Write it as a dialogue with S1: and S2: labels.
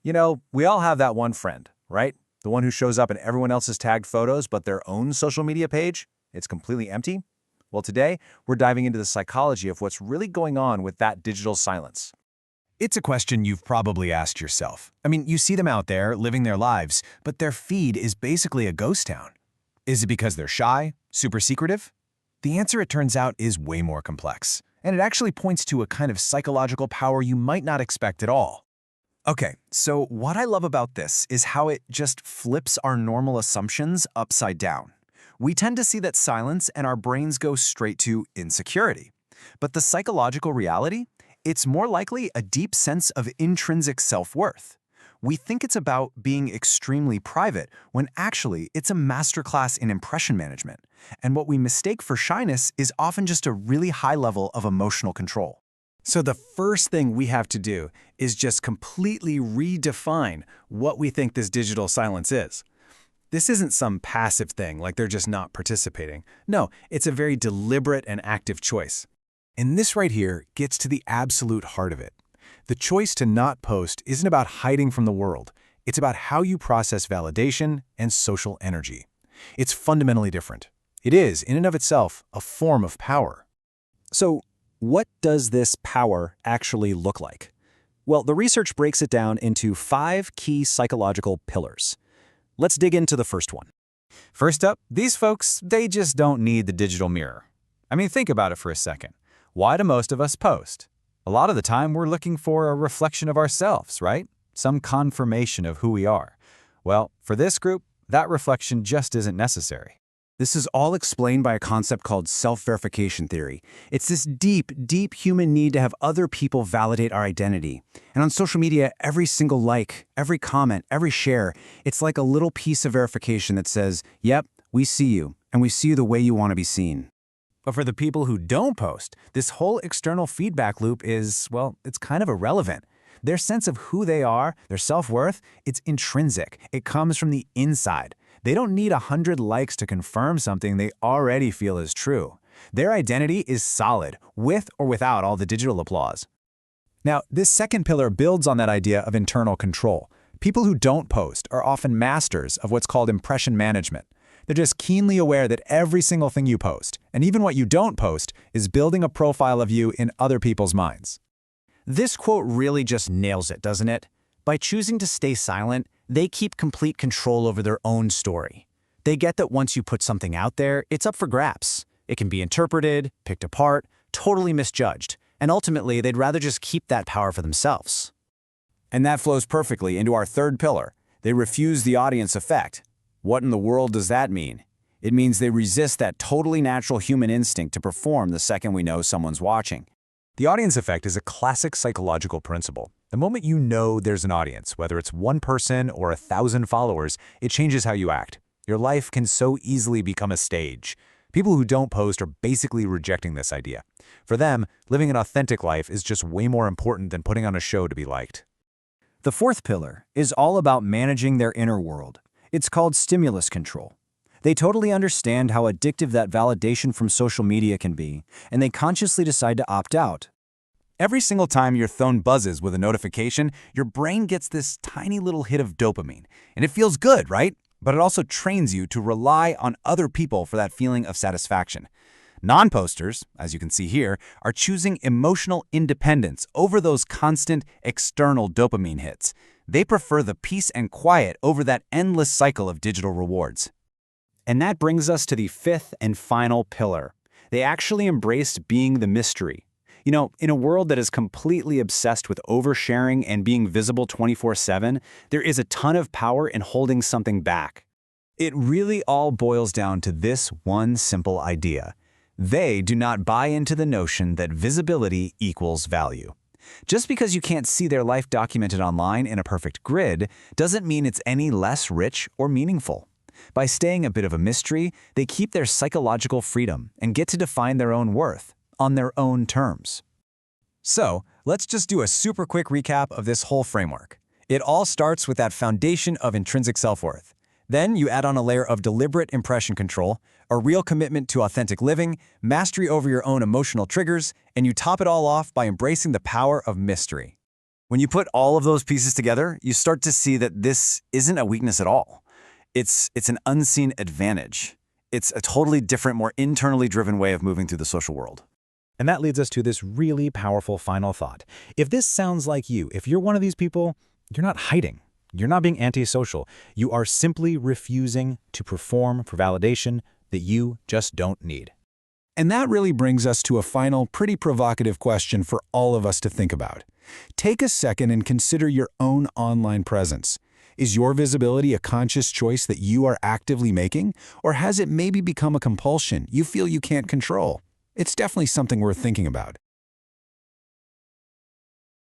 S1: We all have that one friend, right? The one who shows up in everyone else's tagged photos, but their own social media page, it's completely empty. Well, today, we're diving into the psychology of what's really going on with that digital silence.
S2: It's a question you've probably asked yourself. I mean, you see them out there living their lives, but their feed is basically a ghost town. Is it because they're shy, super secretive? The answer, it turns out, is way more complex, and it actually points to a kind of psychological power you might not expect at all. Okay, so what I love about this is how it just flips our normal assumptions upside down. We tend to see that silence and our brains go straight to insecurity. But the psychological reality? It's more likely a deep sense of intrinsic self-worth. We think it's about being extremely private, when actually it's a masterclass in impression management. And what we mistake for shyness is often just a really high level of emotional control.
S1: So the first thing we have to do is just completely redefine what we think this digital silence is. This isn't some passive thing, like they're just not participating. No, it's a very deliberate and active choice.
S2: And this right here gets to the absolute heart of it. The choice to not post isn't about hiding from the world. It's about how you process validation and social energy. It's fundamentally different. It is, in and of itself, a form of power.
S3: So, what does this power actually look like? Well, the research breaks it down into 5 key psychological pillars. Let's dig into the first one.
S1: First up, these folks, they just don't need the digital mirror. I mean, think about it for a second. Why do most of us post? A lot of the time, we're looking for a reflection of ourselves, right? Some confirmation of who we are. Well, for this group, that reflection just isn't necessary.
S3: This is all explained by a concept called self-verification theory. It's this deep, deep human need to have other people validate our identity. And on social media, every single like, every comment, every share, it's like a little piece of verification that says, yep, we see you, and we see you the way you want to be seen.
S1: But for the people who don't post, this whole external feedback loop is, well, it's kind of irrelevant. Their sense of who they are, their self-worth, it's intrinsic. It comes from the inside. They don't need 100 likes to confirm something they already feel is true. Their identity is solid, with or without all the digital applause. Now, this second pillar builds on that idea of internal control. People who don't post are often masters of what's called impression management. They're just keenly aware that every single thing you post, and even what you don't post, is building a profile of you in other people's minds.
S3: This quote really just nails it, doesn't it? By choosing to stay silent, they keep complete control over their own story. They get that once you put something out there, it's up for grabs. It can be interpreted, picked apart, totally misjudged, and ultimately they'd rather just keep that power for themselves.
S1: And that flows perfectly into our third pillar. They refuse the audience effect. What in the world does that mean? It means they resist that totally natural human instinct to perform the second we know someone's watching. The audience effect is a classic psychological principle. The moment you know there's an audience, whether it's one person or 1,000 followers, it changes how you act. Your life can so easily become a stage. People who don't post are basically rejecting this idea. For them, living an authentic life is just way more important than putting on a show to be liked.
S3: The fourth pillar is all about managing their inner world. It's called stimulus control. They totally understand how addictive that validation from social media can be, and they consciously decide to opt out.
S1: Every single time your phone buzzes with a notification, your brain gets this tiny little hit of dopamine. And it feels good, right? But it also trains you to rely on other people for that feeling of satisfaction. Non-posters, as you can see here, are choosing emotional independence over those constant external dopamine hits. They prefer the peace and quiet over that endless cycle of digital rewards.
S3: And that brings us to the fifth and final pillar. They actually embraced being the mystery. In a world that is completely obsessed with oversharing and being visible 24/7, there is a ton of power in holding something back. It really all boils down to this one simple idea. They do not buy into the notion that visibility equals value. Just because you can't see their life documented online in a perfect grid doesn't mean it's any less rich or meaningful. By staying a bit of a mystery, they keep their psychological freedom and get to define their own worth on their own terms. So, let's just do a super quick recap of this whole framework. It all starts with that foundation of intrinsic self-worth. Then you add on a layer of deliberate impression control, a real commitment to authentic living, mastery over your own emotional triggers, and you top it all off by embracing the power of mystery. When you put all of those pieces together, you start to see that this isn't a weakness at all. It's an unseen advantage. It's a totally different, more internally driven way of moving through the social world.
S1: And that leads us to this really powerful final thought. If this sounds like you, if you're one of these people, you're not hiding. You're not being antisocial. You are simply refusing to perform for validation that you just don't need.
S2: And that really brings us to a final, pretty provocative question for all of us to think about. Take a second and consider your own online presence. Is your visibility a conscious choice that you are actively making, or has it maybe become a compulsion you feel you can't control? It's definitely something worth thinking about.